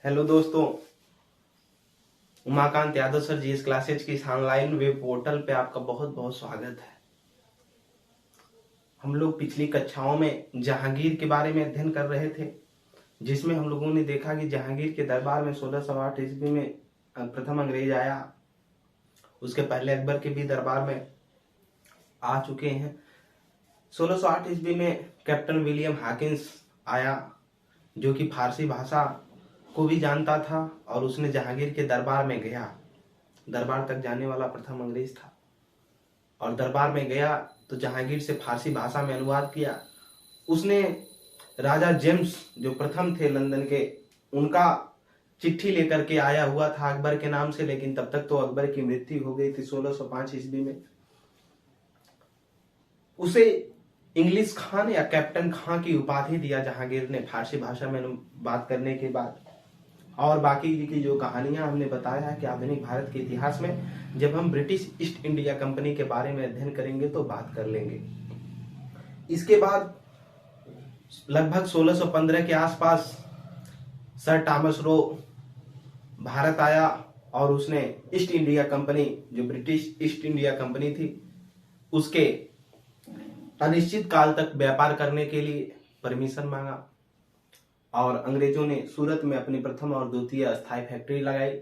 Hello दोस्तों, Umakant Yadav sir जी इस classes की इस ऑनलाइन वेब पोर्टल पे आपका बहुत बहुत स्वागत है। हम लोग पिछली कक्षाओं में जहांगीर के बारे में अध्ययन कर रहे थे, जिसमें हम लोगों ने देखा कि जहांगीर के दरबार में 1608 ईस्वी में प्रथम अंग्रेज आया। उसके पहले अकबर के भी दरबार में आ चुके हैं। 1608 ईस्वी में कैप्टन विलियम हॉकिंस आया, जो कि फारसी भाषा को भी जानता था, और उसने जहांगीर के दरबार में गया। दरबार तक जाने वाला प्रथम अंग्रेज था, और दरबार में गया तो जहांगीर से फारसी भाषा में अनुवाद किया। उसने राजा जेम्स जो प्रथम थे लंदन के, उनका चिट्ठी लेकर के आया हुआ था अकबर के नाम से, लेकिन तब तक तो अकबर की मृत्यु हो गई थी 1605 ईस्वी में। उसे इंग्लिश खान या कैप्टन खां की उपाधि दिया जहांगीर ने फारसी भाषा में बात करने के बाद। और बाकी की जो कहानियां हमने बताया है कि आधुनिक भारत के इतिहास में जब हम ब्रिटिश ईस्ट इंडिया कंपनी के बारे में अध्ययन करेंगे तो बात कर लेंगे। इसके बाद लगभग 1615 के आसपास सर थॉमस रो भारत आया, और उसने ईस्ट इंडिया कंपनी, जो ब्रिटिश ईस्ट इंडिया कंपनी थी, उसके अनिश्चित काल तक व्यापार करने के लिए परमिशन मांगा, और अंग्रेजों ने सूरत में अपनी प्रथम और द्वितीय अस्थायी फैक्ट्री लगाई।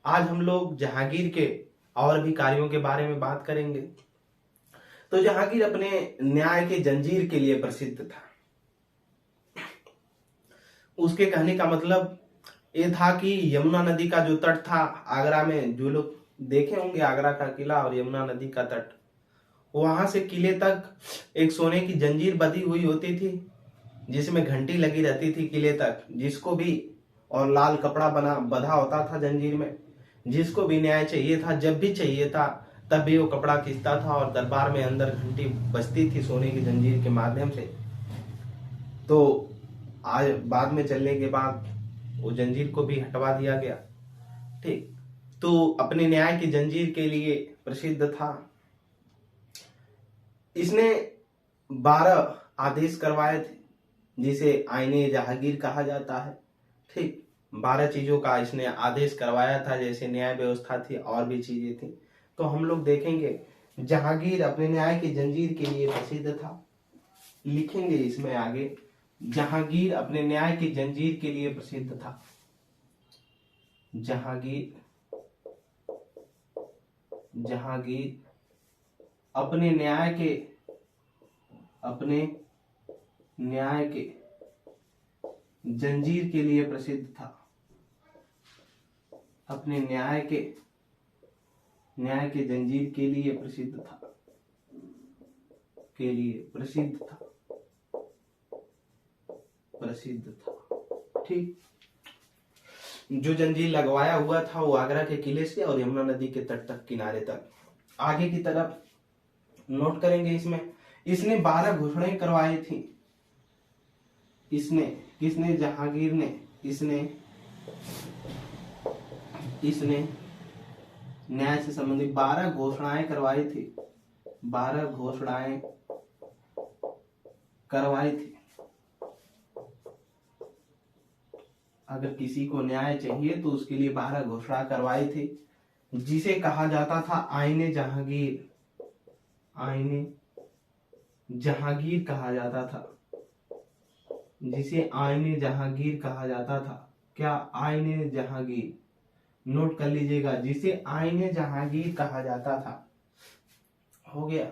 आज हम लोग जहांगीर के और भी कार्यों के बारे में बात करेंगे। तो जहांगीर अपने न्याय के जंजीर के लिए प्रसिद्ध था। उसके कहने का मतलब ये था कि यमुना नदी का जो तट था आगरा में, जो लोग देखे होंगे आगरा का किला और यमुना नदी का तट, वहां से किले तक एक सोने की जंजीर बंधी हुई होती थी, जिसमें घंटी लगी रहती थी किले तक, जिसको भी, और लाल कपड़ा बंधा होता था जंजीर में। जिसको भी न्याय चाहिए था, जब भी चाहिए था, तब भी वो कपड़ा खींचता था, और दरबार में अंदर घंटी बजती थी सोने की जंजीर के माध्यम से। तो आज बाद में चलने के बाद वो जंजीर को भी हटवा दिया गया। ठीक, तो अपने न्याय की जंजीर के लिए प्रसिद्ध था। इसने 12 आदेश करवाए थे, जिसे आईने जहांगीर कहा जाता है। ठीक, 12 चीजों का इसने आदेश करवाया था, जैसे न्याय व्यवस्था थी और भी चीजें थी। तो हम लोग देखेंगे जहांगीर अपने न्याय की जंजीर के लिए प्रसिद्ध था। लिखेंगे इसमें आगे, जहांगीर अपने न्याय की जंजीर के लिए प्रसिद्ध था। जहांगीर जहांगीर अपने न्याय के जंजीर के लिए प्रसिद्ध था। अपने न्याय के जंजीर के लिए प्रसिद्ध था। ठीक, जो जंजीर लगवाया हुआ था वो आगरा के किले से और यमुना नदी के तट तक, किनारे तक। आगे की तरफ नोट करेंगे इसमें, इसने 12 घोषणाएं करवाई थी। किसने? जहांगीर ने। इसने न्याय से संबंधित 12 घोषणाएं करवाई थी। 12 घोषणाएं करवाई थी। अगर किसी को न्याय चाहिए तो उसके लिए 12 घोषणा करवाई थी, जिसे कहा जाता था आईने जहांगीर। आईने जहांगीर कहा जाता था, जिसे आईने जहांगीर कहा जाता था। क्या? आईने जहांगीर। नोट कर लीजिएगा, जिसे आईने जहांगीर कहा जाता था। हो गया।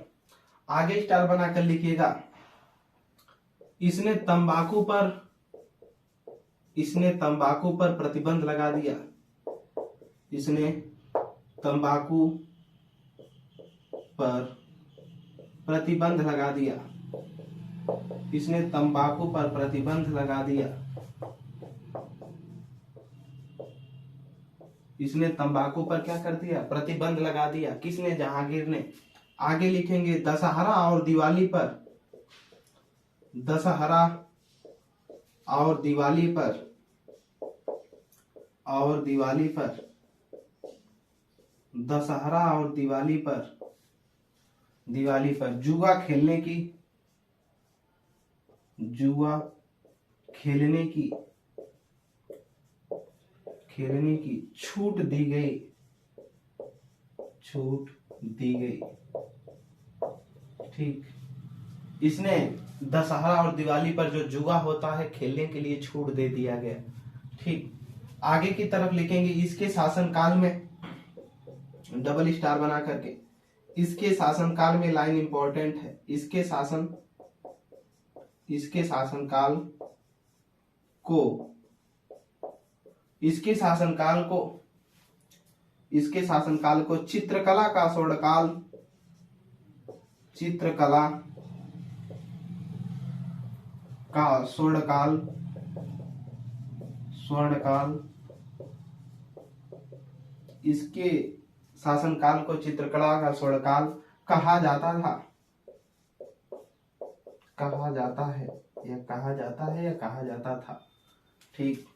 आगे स्टार बना कर लिखिएगा, इसने तंबाकू पर प्रतिबंध लगा दिया। इसने तंबाकू पर प्रतिबंध लगा दिया। इसने तंबाकू पर प्रतिबंध लगा दिया। इसने तंबाकू पर क्या कर दिया? प्रतिबंध लगा दिया। किसने? जहांगीर ने। आगे लिखेंगे, दशहरा और दिवाली पर दशहरा और दिवाली पर दशहरा और दिवाली पर जुआ खेलने की खेलने की छूट दी गई, छूट दी गई। ठीक, इसने दशहरा और दिवाली पर जो जुआ होता है खेलने के लिए छूट दे दिया गया। ठीक, आगे की तरफ लिखेंगे इसके शासनकाल में, डबल स्टार बना करके, इसके शासनकाल में लाइन इंपॉर्टेंट है, इसके शासनकाल को, इसके शासनकाल को चित्रकला का स्वर्णकाल, चित्रकला का स्वर्णकाल, इसके शासनकाल को चित्रकला का स्वर्णकाल कहा जाता था, कहा जाता है या कहा जाता था। ठीक,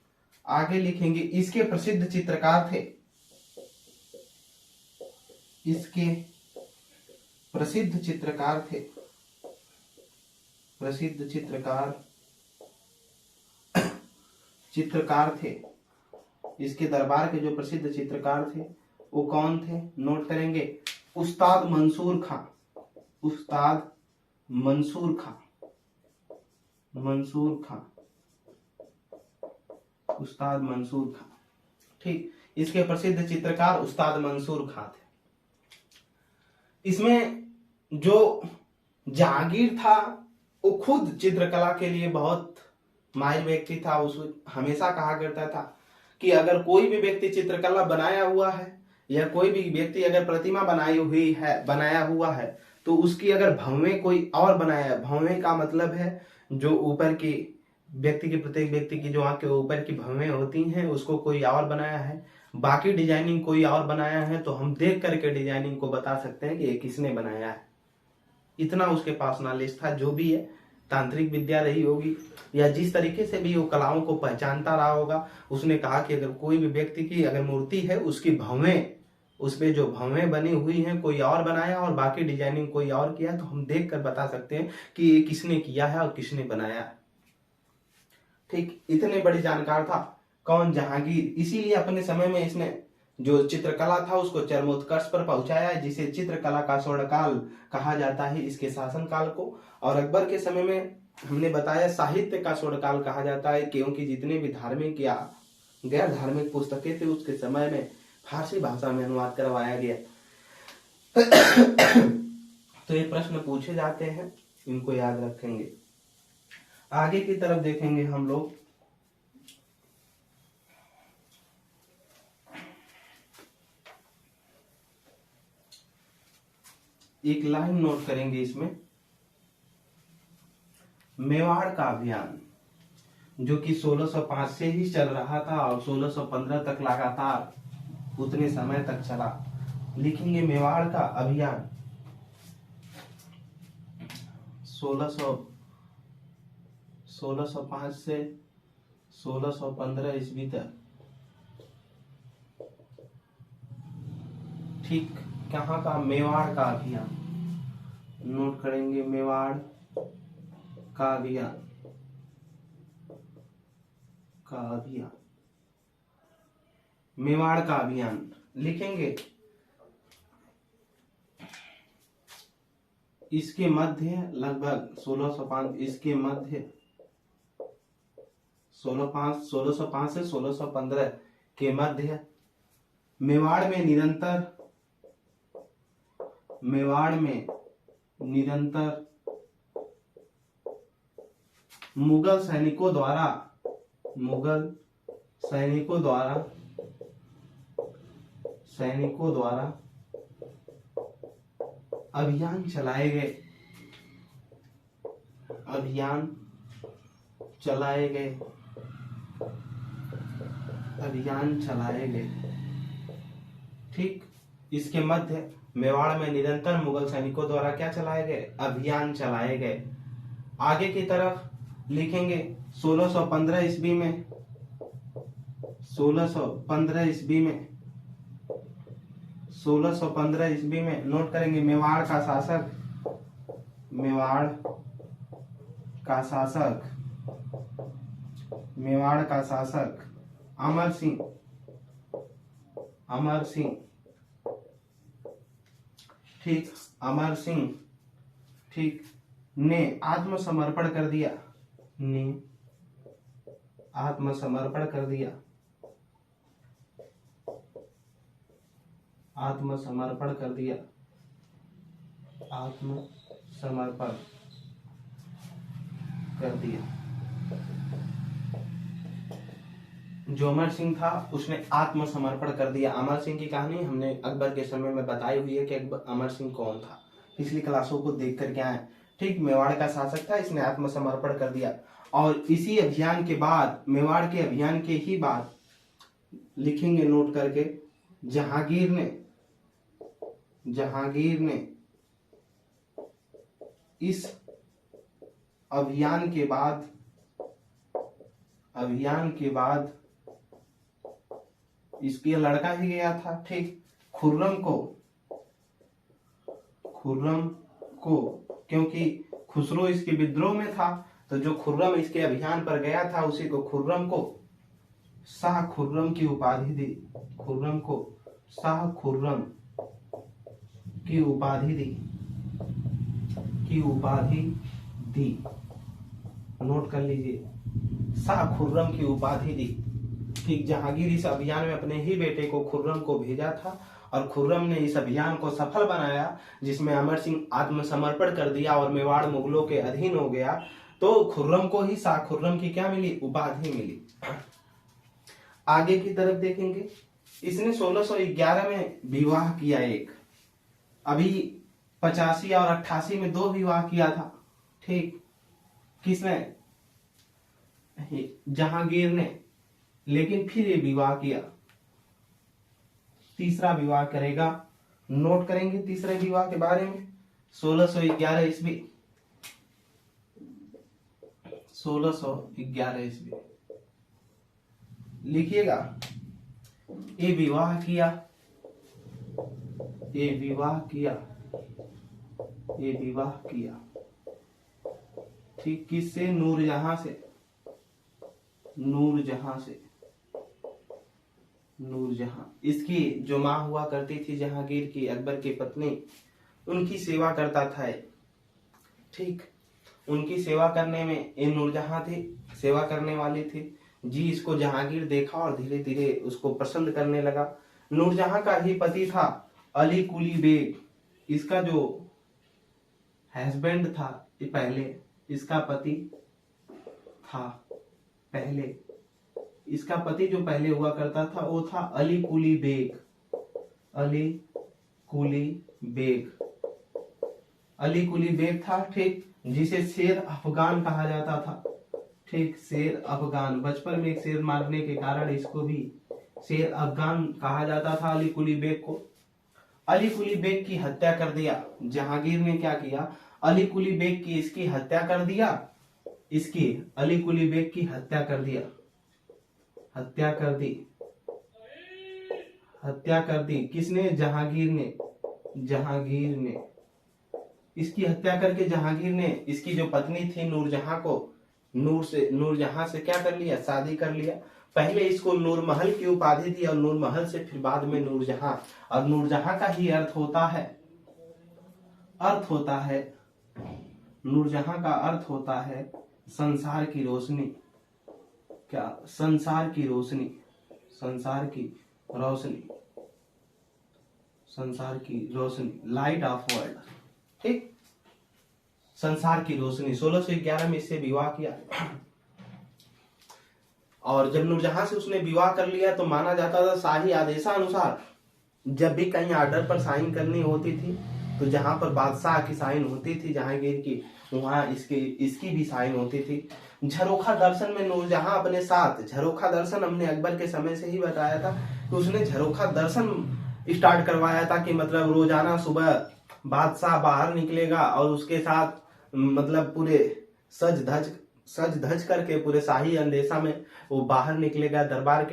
आगे लिखेंगे इसके प्रसिद्ध चित्रकार थे, इसके प्रसिद्ध चित्रकार थे, प्रसिद्ध चित्रकार थे, इसके दरबार के जो प्रसिद्ध चित्रकार थे वो कौन थे, नोट करेंगे, उस्ताद मंसूर खां, उस्ताद मंसूर खां, उस्ताद मंसूर खां। ठीक, इसके प्रसिद्ध चित्रकार उस्ताद मंसूर खां थे। इसमें जो जहांगीर था वो खुद चित्रकला के लिए बहुत माहिर व्यक्ति था। उस हमेशा कहा करता था कि अगर कोई भी व्यक्ति चित्रकला बनाया हुआ है या कोई भी व्यक्ति अगर प्रतिमा बनाया हुआ है तो उसकी अगर भवें कोई और बनाया, भवें का मतलब है जो ऊपर की व्यक्ति की, प्रत्येक व्यक्ति की जो आंख के ऊपर की भवें होती हैं उसको कोई और बनाया है, बाकी डिजाइनिंग कोई और बनाया है, तो हम देख करके डिजाइनिंग को बता सकते हैं कि ये किसने बनाया है। इतना उसके पास नॉलेज था। जो भी है तांत्रिक विद्या रही होगी या जिस तरीके से भी वो कलाओं को पहचानता रहा होगा, उसने कहा कि अगर कोई भी व्यक्ति की अगर मूर्ति है उसकी भवें, उसपे जो भवें बनी हुई हैं कोई और बनाया और बाकी डिजाइनिंग कोई और किया, तो हम देख कर बता सकते हैं कि ये किसने किया है और किसने बनाया। ठीक, इतने बड़ी जानकार था कौन, जहांगीर। इसीलिए अपने समय में इसने जो चित्रकला था उसको चरमोत्कर्ष पर पहुंचाया है, जिसे चित्रकला का स्वर्णकाल कहा जाता है इसके शासनकाल को। और अकबर के समय में हमने बताया साहित्य का स्वर्णकाल कहा जाता है, क्योंकि जितने भी धार्मिक या गैर धार्मिक पुस्तकें थे उसके समय में फारसी भाषा में अनुवाद करवाया गया। तो ये प्रश्न पूछे जाते हैं, इनको याद रखेंगे। आगे की तरफ देखेंगे हम लोग, एक लाइन नोट करेंगे इसमें, मेवाड़ का अभियान जो कि 1605 से ही चल रहा था और 1615 तक लगातार उतने समय तक चला। लिखेंगे मेवाड़ का अभियान 1605 से 1615 ईस्वी तक। ठीक, कहाँ का, मेवाड़ का अभियान, नोट करेंगे मेवाड़ का अभियान, मेवाड़ का अभियान लिखेंगे। इसके मध्य लगभग 1605, इसके मध्य 1605 से 1615 के मध्य मेवाड़ में निरंतर मुगल सैनिकों द्वारा अभियान चलाए गए। ठीक, इसके मध्य मेवाड़ में निरंतर मुगल सैनिकों द्वारा क्या चलाए गए, अभियान चलाए गए। आगे की तरफ लिखेंगे 1615 ईस्वी में 1615 ईस्वी में नोट करेंगे मेवाड़ का शासक अमर सिंह अमर सिंह, ठीक, अमर सिंह, ठीक, ने आत्मसमर्पण कर दिया, ने आत्मसमर्पण कर दिया, आत्मसमर्पण कर दिया, आत्मसमर्पण कर दिया। जो अमर सिंह था उसने आत्मसमर्पण कर दिया। अमर सिंह की कहानी हमने अकबर के समय में बताई हुई है कि अमर सिंह कौन था, पिछली क्लासों को देख करके आए। ठीक, मेवाड़ का शासक था, इसने आत्मसमर्पण कर दिया। और इसी अभियान के बाद, मेवाड़ के अभियान के ही बाद लिखेंगे नोट करके, जहांगीर ने इस अभियान के बाद इसके लड़का ही गया था, ठीक, खुर्रम को, क्योंकि खुसरो इसके विद्रोह में था, तो जो खुर्रम इसके अभियान पर गया था उसी को खुर्रम को शाह खुर्रम की उपाधि दी, खुर्रम को शाह खुर्रम की उपाधि दी, नोट कर लीजिए, शाह खुर्रम की उपाधि दी। ठीक, जहांगीर इस अभियान में अपने ही बेटे को खुर्रम को भेजा था और खुर्रम ने इस अभियान को सफल बनाया, जिसमें अमर सिंह आत्मसमर्पण कर दिया और मेवाड़ मुगलों के अधीन हो गया। तो खुर्रम को ही शाह खुर्रम की क्या मिली, उपाधि मिली। आगे की तरफ देखेंगे, इसने 1611 में विवाह किया एक, अभी 85 और 88 में 2 विवाह किया था। ठीक, किसने, जहांगीर ने, लेकिन फिर ये विवाह किया, तीसरा विवाह करेगा। नोट करेंगे तीसरे विवाह के बारे में, 1611 ईस्वी, 1611 ईस्वी लिखिएगा। ये विवाह किया, ये विवाह किया, ये विवाह किया, ठीक, किससे, नूरजहां से, नूरजहां से, नूरजहां। इसकी जो माँ हुआ करती थी जहांगीर की, अकबर की पत्नी, उनकी सेवा करता था। ठीक, उनकी सेवा करने में ये नूरजहां थी, सेवा करने वाली थी जी। इसको जहांगीर देखा और धीरे धीरे उसको पसंद करने लगा। नूरजहां का ही पति था अली कुली बेग, इसका जो हस्बैंड था, ये पहले इसका पति था, पहले इसका पति जो पहले हुआ करता था वो था Ali Quli bag, Ali Quli bag, Ali Quli bag था। ठीक, जिसे शेर अफगान कहा जाता था। ठीक, शेर अफगान, बचपन में एक शेर मारने के कारण इसको भी शेर अफगान कहा जाता था, अली कुली बेग को। अली कुली बेग की हत्या कर दिया जहांगीर ने। क्या किया, अली कुली बेग की इसकी हत्या कर दिया, इसकी अली कुली बेग की हत्या कर दिया, हत्या कर दी, हत्या कर दी। किसने, जहांगीर ने, जहांगीर ने इसकी हत्या करके जहांगीर ने इसकी जो पत्नी थी नूरजहां को, नूरजहां से क्या कर लिया, शादी कर लिया। पहले इसको नूरमहल की उपाधि दी और नूरमहल से फिर बाद में नूरजहां। और नूरजहां का ही अर्थ होता है, नूरजहां का अर्थ होता है संसार की रोशनी। क्या, संसार की रोशनी, संसार की रोशनी, संसार की रोशनी, लाइट ऑफ वर्ल्ड। ठीक, संसार की रोशनी। 1611 में इससे विवाह किया और जब नूरजहां से उसने विवाह कर लिया तो माना जाता था शाही आदेशानुसार जब भी कहीं आर्डर पर साइन करनी होती थी तो जहां पर बादशाह की साइन होती थी जहांगीर की, वहां इसकी भी साइन होती थी। झरोखा दर्शन में नूरजहां अपने साथ, झरोखा दर्शन हमने अकबर के समय से ही बताया था कि उसने झरोखा दर्शन स्टार्ट करवाया था कि मतलब रोजाना सुबह बादशाह बाहर निकलेगा और उसके साथ मतलब पूरे सज धज करके पूरे शाही अंदेशा में वो बाहर निकलेगा, दरबार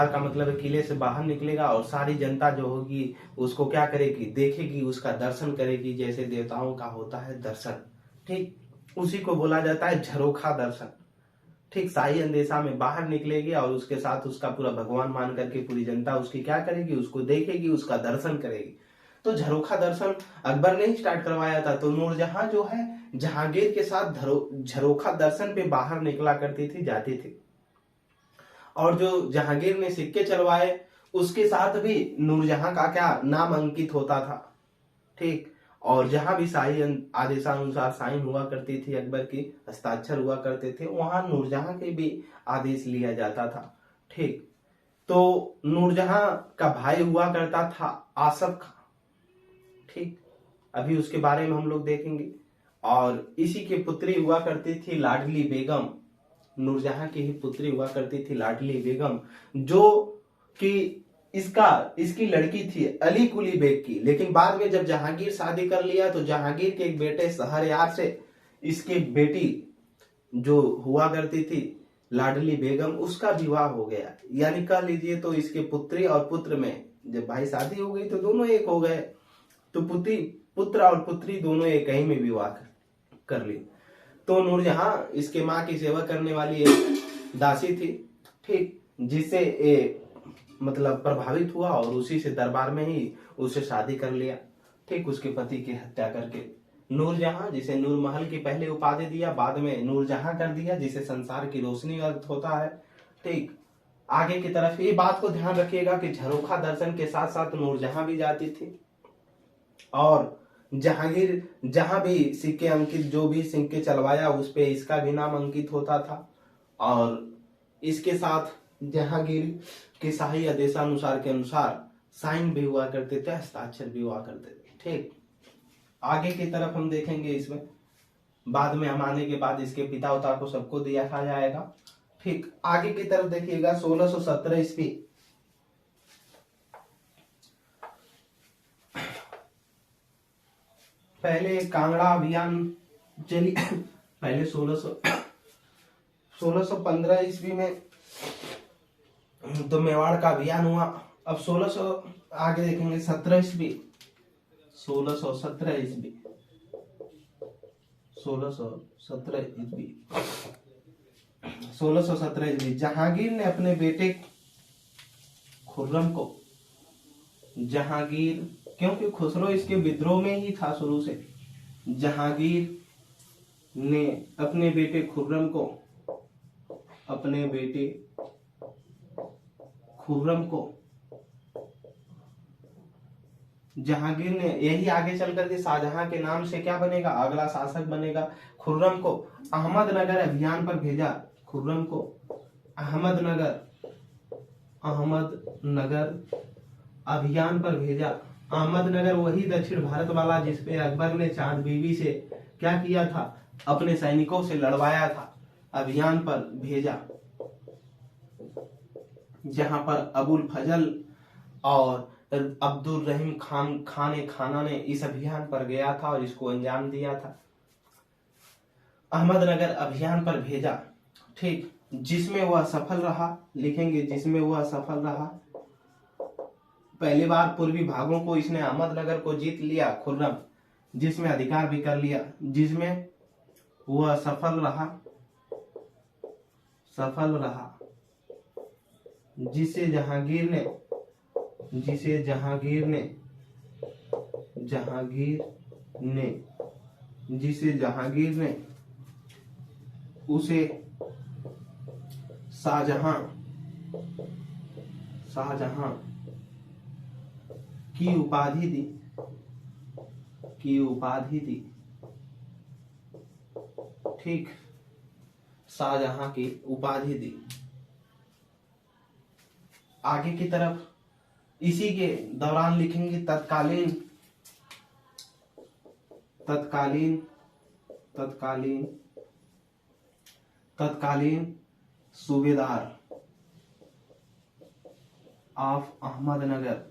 का मतलब किले से बाहर निकलेगा और सारी जनता जो होगी उसको क्या करेगी, देखेगी, उसका दर्शन करेगी, जैसे देवताओं का होता है दर्शन। ठीक, उसी को बोला जाता है झरोखा दर्शन। ठीक, शाही अंदेशा में बाहर निकलेगी और उसके साथ उसका पूरा भगवान मान करके पूरी जनता उसकी क्या करेगी, उसको देखेगी, उसका दर्शन करेगी। तो झरोखा दर्शन अकबर ने ही स्टार्ट करवाया था। तो नूरजहां जो है जहांगीर के साथ झरोखा दर्शन पे बाहर निकला करती थी, जाती थी। और जो जहांगीर ने सिक्के चलवाए उसके साथ भी नूरजहां का क्या नाम अंकित होता था। ठीक, और जहां भी शाही आदेशानुसार साइन हुआ करती थी, अकबर की हस्ताक्षर हुआ करते थे, वहां नूरजहां के भी आदेश लिया जाता था। ठीक, तो नूरजहां का भाई हुआ करता था आसफ खां। ठीक, अभी उसके बारे में हम लोग देखेंगे। और इसी की पुत्री हुआ करती थी लाडली बेगम, नूरजहां की ही पुत्री हुआ करती थी लाडली बेगम, जो कि इसकी लड़की थी अली कुली बेग की। लेकिन बाद में जब जहांगीर शादी कर लिया तो जहांगीर के एक बेटे शहरयार से इसकी बेटी जो हुआ करती थी लाडली बेगम, उसका विवाह हो गया। यानी कह लीजिए तो इसके पुत्री और पुत्र में जब भाई शादी हो गई तो दोनों एक हो गए। तो पुत्र और पुत्री दोनों एक ही में विवाह कर ली। तो नूरजहां इसके माँ की सेवा करने वाली एक दासी थी। ठीक, जिससे मतलब प्रभावित हुआ और उसी से दरबार में ही उसे शादी कर लिया। ठीक, उसके पति की हत्या करके नूरजहां, जिसे नूर महल की पहले उपाधि दिया, बाद में नूरजहां कर दिया, जिसे संसार की रोशनी अर्थ होता है। ठीक, आगे की तरफ ये बात को ध्यान रखिएगा कि झरोखा दर्शन के साथ साथ नूरजहां भी जाती थी। और जहांगीर जहां भी सिक्के अंकित, जो भी सिक्के चलवाया उस पे इसका भी नाम अंकित होता था। और इसके साथ जहांगीर के शाही आदेशानुसार के अनुसार साइन भी हुआ करते थे, हस्ताक्षर भी हुआ करते थे। ठीक, आगे की तरफ हम देखेंगे। इसमें बाद में हम आने के बाद इसके पिता उता को सबको देखा जाएगा। ठीक, आगे की तरफ देखिएगा 1617 ईस्वी। पहले कांगड़ा अभियान चली पहले 1615 ईस्वी में तो मेवाड़ का अभियान हुआ। अब 1600 आगे देखेंगे 17 ईस्वी, 1617 ईस्वी, 1617 ईस्वी, 1617 ईस्वी जहांगीर ने अपने बेटे खुर्रम को, जहांगीर, क्योंकि खुसरो इसके विद्रोह में ही था शुरू से, जहांगीर ने अपने बेटे खुर्रम को, अपने बेटे खुर्रम को, जहांगीर ने, यही आगे चल करके शाहजहां के नाम से क्या बनेगा, अगला शासक बनेगा, खुर्रम को अहमदनगर अभियान पर भेजा। खुर्रम को अहमदनगर अभियान पर भेजा। अहमदनगर वही दक्षिण भारत वाला जिसपे अकबर ने चांद बीबी से क्या किया था, अपने सैनिकों से लड़वाया था, अभियान पर भेजा, जहां पर अबुल फजल और अब्दुल रहीम खाना ने इस अभियान पर गया था और इसको अंजाम दिया था। अहमदनगर अभियान पर भेजा। ठीक, जिसमें वह सफल रहा, लिखेंगे जिसमें वह सफल रहा। पहली बार पूर्वी भागों को इसने अहमदनगर को जीत लिया खुर्रम, जिसमें अधिकार भी कर लिया, जिसमें वह सफल रहा, जिसे जहांगीर ने उसे शाहजहां की उपाधि दी। ठीक, शाहजहां की उपाधि दी। आगे की तरफ इसी के दौरान लिखेंगे तत्कालीन सूबेदार ऑफ अहमदनगर,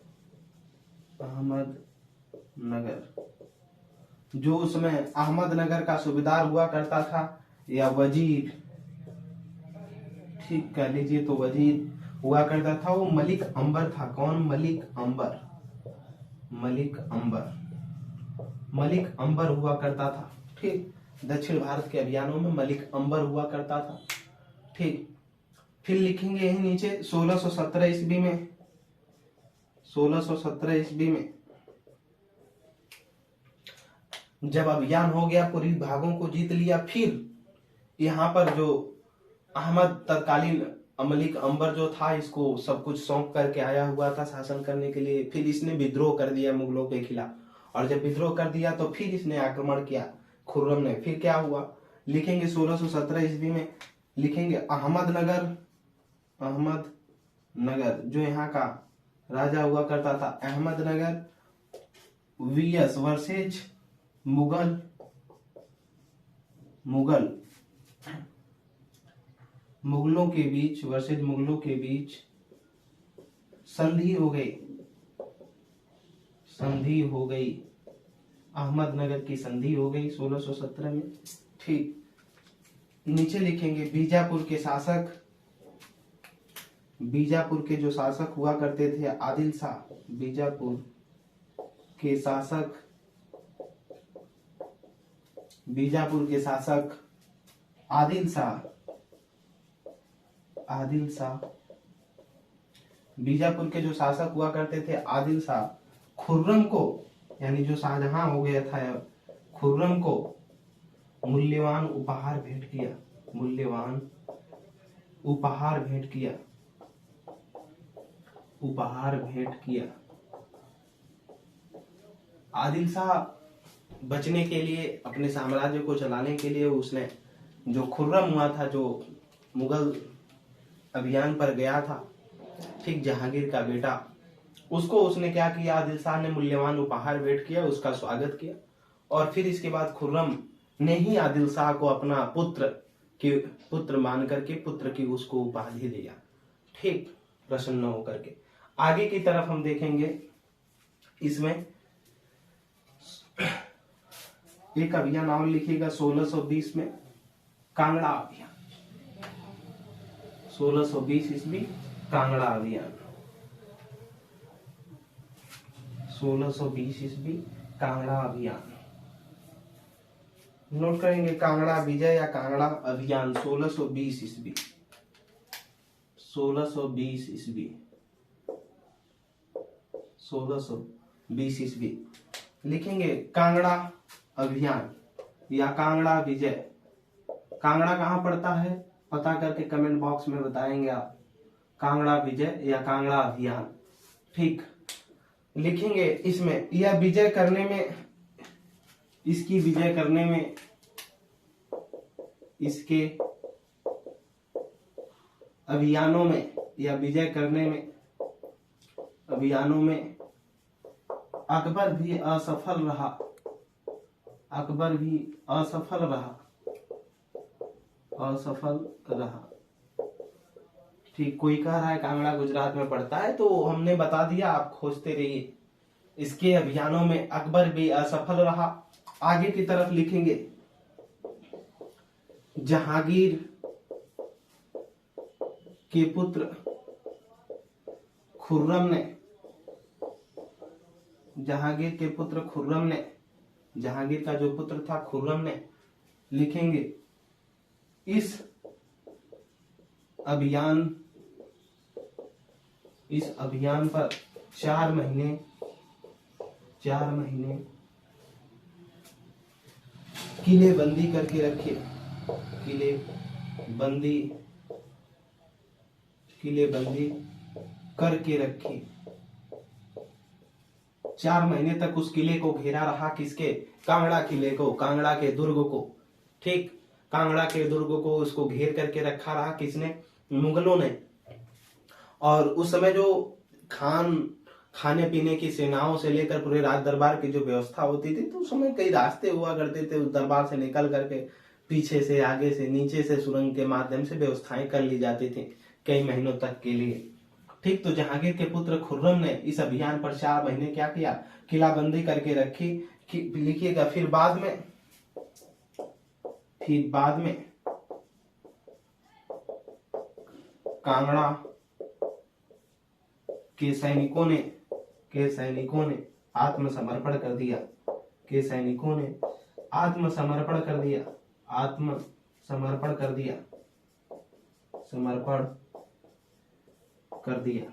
जो उसमें अहमदनगर का सूबेदार हुआ करता था या वजीर, ठीक कह लीजिए तो वजीर हुआ करता था, वो मलिक अंबर था। कौन? मलिक अंबर हुआ करता था। ठीक, दक्षिण भारत के अभियानों में मलिक अंबर हुआ करता था। ठीक, फिर लिखेंगे यही नीचे 1617 ईस्वी में, 1617 ईस्वी में जब अभियान हो गया, पूरी भागों को जीत लिया, फिर यहाँ पर जो अहमद तत्कालीन मलिक अंबर जो था, इसको सब कुछ सौंप करके आया हुआ था शासन करने के लिए। फिर इसने विद्रोह कर दिया मुगलों के खिलाफ, और जब विद्रोह कर दिया तो फिर इसने आक्रमण किया खुर्रम ने। फिर क्या हुआ, लिखेंगे 1617 ईस्वी में लिखेंगे अहमदनगर, अहमदनगर जो यहाँ का राजा हुआ करता था, अहमदनगर वीएस वर्सेज मुगल, मुगलों के बीच, वर्सेज मुगलों के बीच संधि हो गई, संधि हो गई, अहमदनगर की संधि हो गई 1617 में। ठीक, नीचे लिखेंगे बीजापुर के शासक, बीजापुर के जो शासक हुआ करते थे आदिल शाह, बीजापुर के शासक, बीजापुर के शासक आदिल शाह, आदिल शाह, बीजापुर के जो शासक हुआ करते थे आदिल शाह, खुर्रम को, यानी जो शाहजहां हो गया था, खुर्रम को मूल्यवान उपहार भेंट किया, मूल्यवान उपहार भेंट किया, उपहार भेंट किया। आदिल शाह बचने के लिए, अपने साम्राज्य को चलाने के लिए, उसने जो खुर्रम हुआ था, जो मुगल अभियान पर गया था, ठीक, जहांगीर का बेटा, उसको उसने क्या किया, आदिल शाह ने मूल्यवान उपहार भेंट किया, उसका स्वागत किया। और फिर इसके बाद खुर्रम ने ही आदिल शाह को अपना पुत्र मान करके पुत्र की उसको उपाधि दिया, ठीक, प्रसन्न होकर के। आगे की तरफ हम देखेंगे, इसमें एक अभियान और लिखिएगा 1620 में, कांगड़ा अभियान, 1620 ईस्वी कांगड़ा अभियान, 1620 ईस्वी कांगड़ा अभियान। नोट करेंगे, कांगड़ा विजय या कांगड़ा अभियान 1620 ईस्वी, 1620 ईस्वी, 1620 ईस्वी। लिखेंगे कांगड़ा अभियान या कांगड़ा विजय। कांगड़ा कहाँ पड़ता है पता करके कमेंट बॉक्स में बताएंगे आप, कांगड़ा विजय या कांगड़ा अभियान। ठीक, लिखेंगे इसमें, यह विजय करने में, इसकी विजय करने में, इसके अभियानों में या विजय करने में, अभियानों में अकबर भी असफल रहा, अकबर भी असफल रहा, असफल रहा। ठीक, कोई कह रहा है कांगड़ा गुजरात में पड़ता है, तो हमने बता दिया, आप खोजते रहिए। इसके अभियानों में अकबर भी असफल रहा। आगे की तरफ लिखेंगे, जहांगीर के पुत्र खुर्रम ने, जहांगीर के पुत्र खुर्रम ने, जहांगीर का जो पुत्र था खुर्रम ने, लिखेंगे इस अभियान पर 4 महीने किले बंदी करके रखे, किले बंदी करके रखी। 4 महीने तक उस किले को घेरा रहा, किसके, कांगड़ा किले को, कांगड़ा के दुर्ग को। ठीक, कांगड़ा के दुर्ग को उसको घेर करके रखा रहा, किसने, मुगलों ने। और उस समय जो खाने पीने की सेनाओं से लेकर पूरे राज दरबार की जो व्यवस्था होती थी, तो उस समय कई रास्ते हुआ करते थे, उस दरबार से निकल करके पीछे से, आगे से, नीचे से सुरंग के माध्यम से व्यवस्थाएं कर ली जाती थी कई महीनों तक के लिए। ठीक, तो जहांगीर के पुत्र खुर्रम ने इस अभियान पर 4 महीने क्या किया, किलाबंदी करके रखी। लिखिएगा, फिर बाद में कांगड़ा के सैनिकों ने आत्मसमर्पण कर दिया, के सैनिकों ने आत्मसमर्पण कर दिया, आत्मसमर्पण कर दिया। समर्पण कर दिया।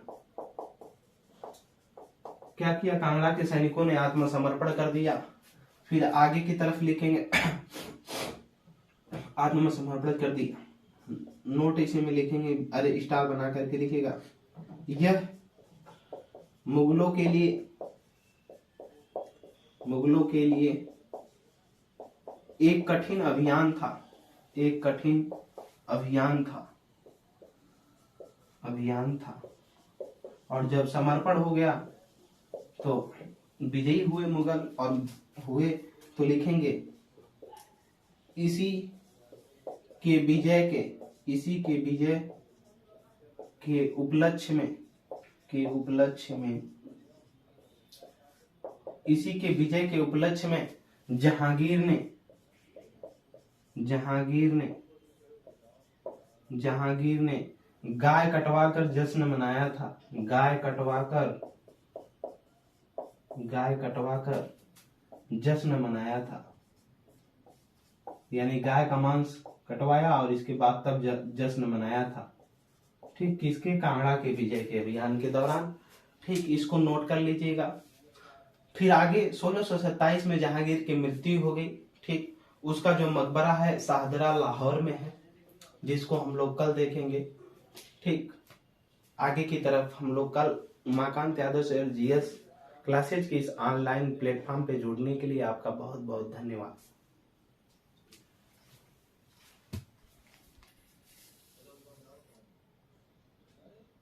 क्या किया? कांगड़ा के सैनिकों ने आत्मसमर्पण कर दिया। फिर आगे की तरफ लिखेंगे आत्मसमर्पण कर दिया। नोट इसी में लिखेंगे, अरे स्टार बना करके लिखेगा। यह मुगलों के लिए एक कठिन अभियान था। एक कठिन अभियान था। और जब समर्पण हो गया तो विजयी हुए मुगल, और हुए तो लिखेंगे इसी के विजय के उपलक्ष्य में इसी के विजय के उपलक्ष्य में जहांगीर ने गाय कटवाकर जश्न मनाया था। गाय कटवाकर जश्न मनाया था, यानी गाय का मांस कटवाया और इसके बाद तब जश्न मनाया था। ठीक, किसके? कांगड़ा के विजय के अभियान के दौरान। ठीक, इसको नोट कर लीजिएगा। फिर आगे 1627 में जहांगीर की मृत्यु हो गई। ठीक, उसका जो मकबरा है शाहदरा लाहौर में है, जिसको हम लोग कल देखेंगे। ठीक, आगे की तरफ हम लोग कल। Umakant Yadav sir GS classes के इस ऑनलाइन प्लेटफॉर्म पे जुड़ने के लिए आपका बहुत बहुत धन्यवाद।